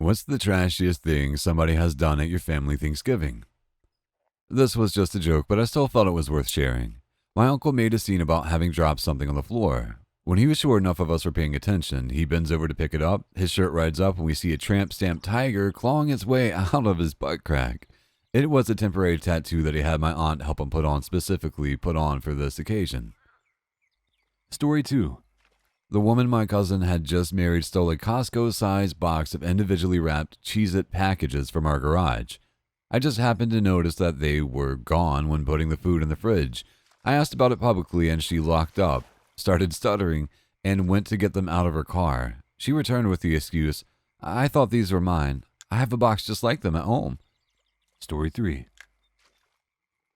What's the trashiest thing somebody has done at your family Thanksgiving? This was just a joke, but I still felt it was worth sharing. My uncle made a scene about having dropped something on the floor. When he was sure enough of us were paying attention, he bends over to pick it up, his shirt rides up, and we see a tramp-stamped tiger clawing its way out of his butt crack. It was a temporary tattoo that he had my aunt help him specifically put on for this occasion. Story 2. The woman my cousin had just married stole a Costco-sized box of individually wrapped Cheez-It packages from our garage. I just happened to notice that they were gone when putting the food in the fridge. I asked about it publicly and she locked up, started stuttering, and went to get them out of her car. She returned with the excuse, "I thought these were mine. I have a box just like them at home." Story 3.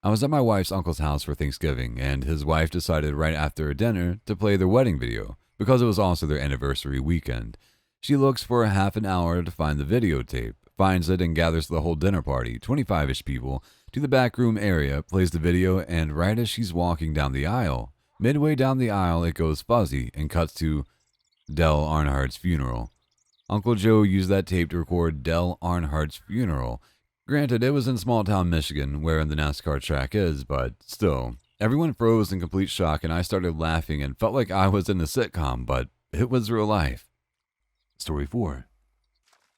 I was at my wife's uncle's house for Thanksgiving, and his wife decided right after dinner to play their wedding video, because it was also their anniversary weekend. She looks for a half an hour to find the videotape, finds it, and gathers the whole dinner party, 25-ish people, to the back room area, plays the video, and right as she's walking down the aisle, midway down the aisle it goes fuzzy and cuts to Dale Earnhardt's funeral. Uncle Joe used that tape to record Dale Earnhardt's funeral. Granted, it was in small-town Michigan, where the NASCAR track is, but still. Everyone froze in complete shock, and I started laughing and felt like I was in a sitcom, but it was real life. Story 4.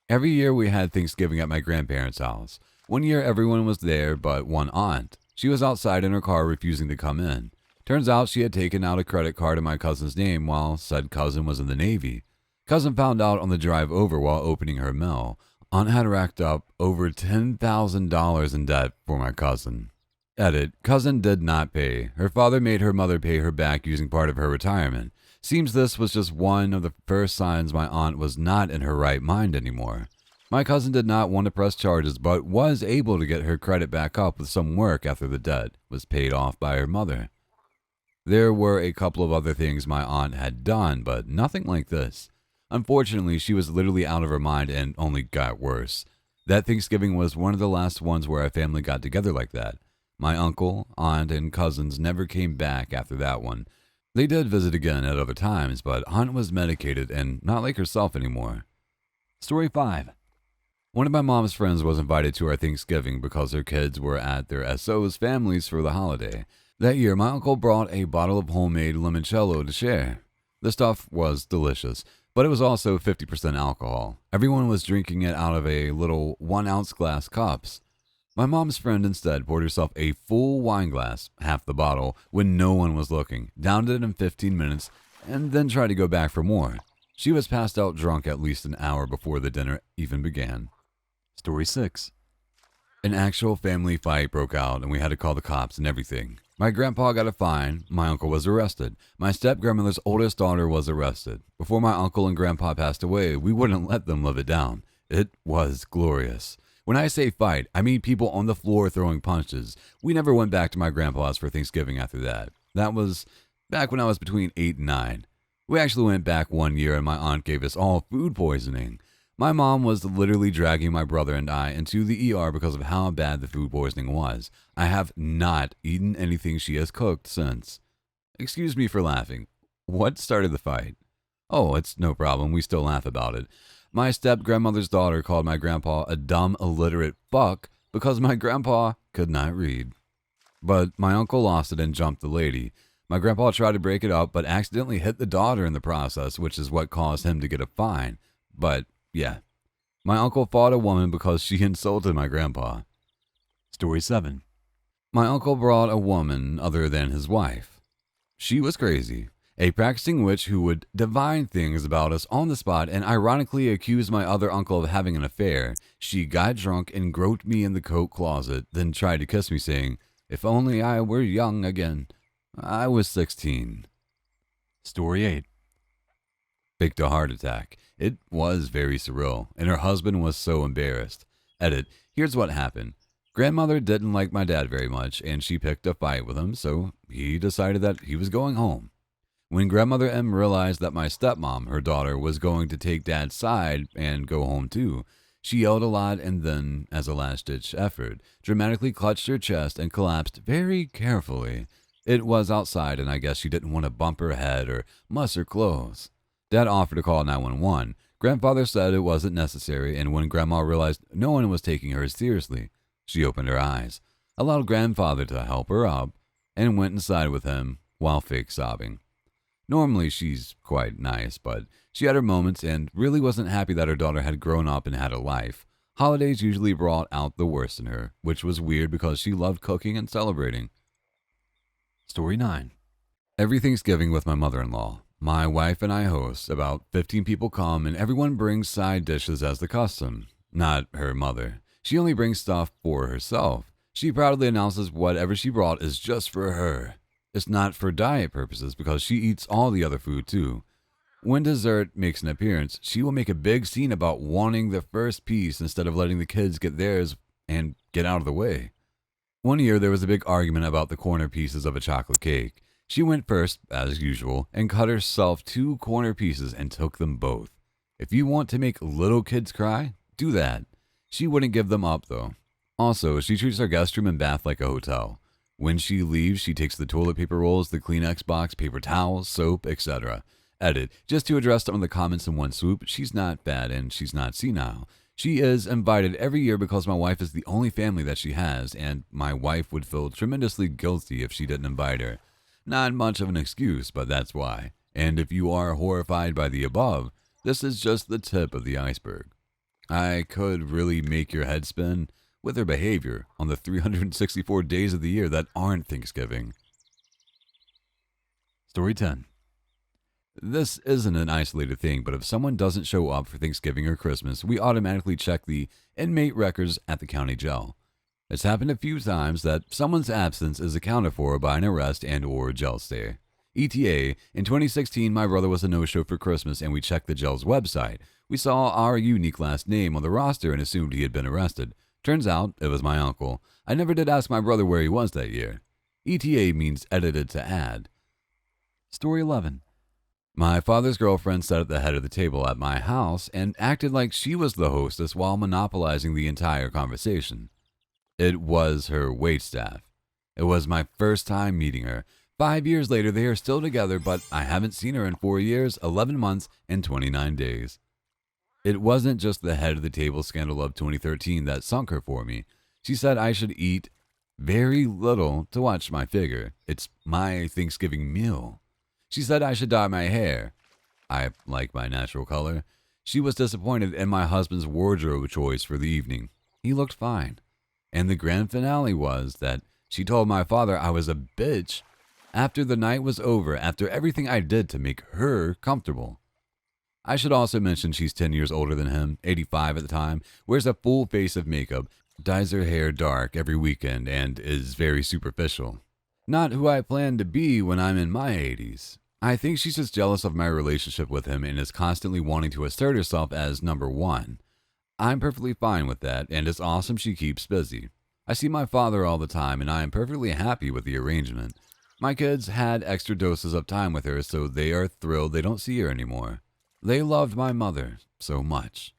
Every year we had Thanksgiving at my grandparents' house. One year everyone was there but one aunt. She was outside in her car refusing to come in. Turns out she had taken out a credit card in my cousin's name while said cousin was in the Navy. Cousin found out on the drive over while opening her mail. Aunt had racked up over $10,000 in debt for my cousin. Edit. Cousin did not pay. Her father made her mother pay her back using part of her retirement. Seems this was just one of the first signs my aunt was not in her right mind anymore. My cousin did not want to press charges, but was able to get her credit back up with some work after the debt was paid off by her mother. There were a couple of other things my aunt had done, but nothing like this. Unfortunately, she was literally out of her mind and only got worse. That Thanksgiving was one of the last ones where our family got together like that. My uncle, aunt, and cousins never came back after that one. They did visit again at other times, but aunt was medicated and not like herself anymore. Story 5. One of my mom's friends was invited to our Thanksgiving because her kids were at their SO's families for the holiday. That year, my uncle brought a bottle of homemade limoncello to share. The stuff was delicious, but it was also 50% alcohol. Everyone was drinking it out of a little 1-ounce glass cups. My mom's friend instead poured herself a full wine glass, half the bottle, when no one was looking, downed it in 15 minutes, and then tried to go back for more. She was passed out drunk at least an hour before the dinner even began. Story 6. An actual family fight broke out, and we had to call the cops and everything. My grandpa got a fine, my uncle was arrested, my step-grandmother's oldest daughter was arrested. Before my uncle and grandpa passed away, we wouldn't let them live it down. It was glorious. When I say fight, I mean people on the floor throwing punches. We never went back to my grandpa's for Thanksgiving after that. That was back when I was between 8 and 9. We actually went back one year and my aunt gave us all food poisoning. My mom was literally dragging my brother and I into the ER because of how bad the food poisoning was. I have not eaten anything she has cooked since. Excuse me for laughing. What started the fight? Oh, it's no problem. We still laugh about it. My step-grandmother's daughter called my grandpa a dumb, illiterate fuck because my grandpa could not read. But my uncle lost it and jumped the lady. My grandpa tried to break it up, but accidentally hit the daughter in the process, which is what caused him to get a fine. But, yeah. My uncle fought a woman because she insulted my grandpa. Story 7. My uncle brought a woman other than his wife. She was crazy. A practicing witch who would divine things about us on the spot and ironically accuse my other uncle of having an affair. She got drunk and groped me in the coat closet, then tried to kiss me, saying, "If only I were young again." I was 16. Story 8. Faked a heart attack. It was very surreal, and her husband was so embarrassed. Edit. Here's what happened. Grandmother didn't like my dad very much, and she picked a fight with him, so he decided that he was going home. When Grandmother M realized that my stepmom, her daughter, was going to take Dad's side and go home too, she yelled a lot and then, as a last-ditch effort, dramatically clutched her chest and collapsed very carefully. It was outside, and I guess she didn't want to bump her head or muss her clothes. Dad offered to call 911. Grandfather said it wasn't necessary, and when Grandma realized no one was taking her seriously, she opened her eyes, allowed Grandfather to help her up, and went inside with him while fake sobbing. Normally, she's quite nice, but she had her moments and really wasn't happy that her daughter had grown up and had a life. Holidays usually brought out the worst in her, which was weird because she loved cooking and celebrating. Story 9. Every Thanksgiving with my mother-in-law. My wife and I host. About 15 people come and everyone brings side dishes as the custom. Not her mother. She only brings stuff for herself. She proudly announces whatever she brought is just for her. It's not for diet purposes because she eats all the other food too. When dessert makes an appearance, she will make a big scene about wanting the first piece instead of letting the kids get theirs and get out of the way. One year there was a big argument about the corner pieces of a chocolate cake. She went first, as usual, and cut herself 2 corner pieces and took them both. If you want to make little kids cry, do that. She wouldn't give them up though. Also, she treats our guest room and bath like a hotel. When she leaves, she takes the toilet paper rolls, the Kleenex box, paper towels, soap, etc. Edit. Just to address some of the comments in one swoop, she's not bad and she's not senile. She is invited every year because my wife is the only family that she has, and my wife would feel tremendously guilty if she didn't invite her. Not much of an excuse, but that's why. And if you are horrified by the above, this is just the tip of the iceberg. I could really make your head spin with her behavior on the 364 days of the year that aren't Thanksgiving. Story 10. This isn't an isolated thing, but if someone doesn't show up for Thanksgiving or Christmas, we automatically check the inmate records at the county jail. It's happened a few times that someone's absence is accounted for by an arrest and or jail stay. ETA, in 2016, my brother was a no-show for Christmas and we checked the jail's website. We saw our unique last name on the roster and assumed he had been arrested. Turns out it was my uncle. I never did ask my brother where he was that year. ETA means edited to add. Story 11. My father's girlfriend sat at the head of the table at my house and acted like she was the hostess while monopolizing the entire conversation. It was her waitstaff. It was my first time meeting her. 5 years later, they are still together, but I haven't seen her in 4 years, 11 months, and 29 days. It wasn't just the head of the table scandal of 2013 that sunk her for me. She said I should eat very little to watch my figure. It's my Thanksgiving meal. She said I should dye my hair. I like my natural color. She was disappointed in my husband's wardrobe choice for the evening. He looked fine. And the grand finale was that she told my father I was a bitch after the night was over, after everything I did to make her comfortable. I should also mention she's 10 years older than him, 85 at the time, wears a full face of makeup, dyes her hair dark every weekend, and is very superficial. Not who I plan to be when I'm in my 80s. I think she's just jealous of my relationship with him and is constantly wanting to assert herself as number one. I'm perfectly fine with that, and it's awesome she keeps busy. I see my father all the time, and I am perfectly happy with the arrangement. My kids had extra doses of time with her, so they are thrilled they don't see her anymore. They loved my mother so much.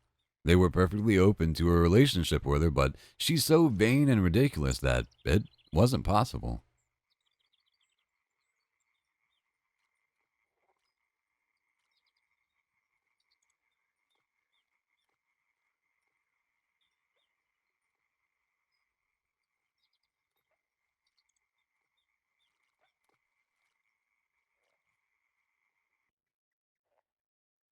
They were perfectly open to a relationship with her, but she's so vain and ridiculous that it wasn't possible.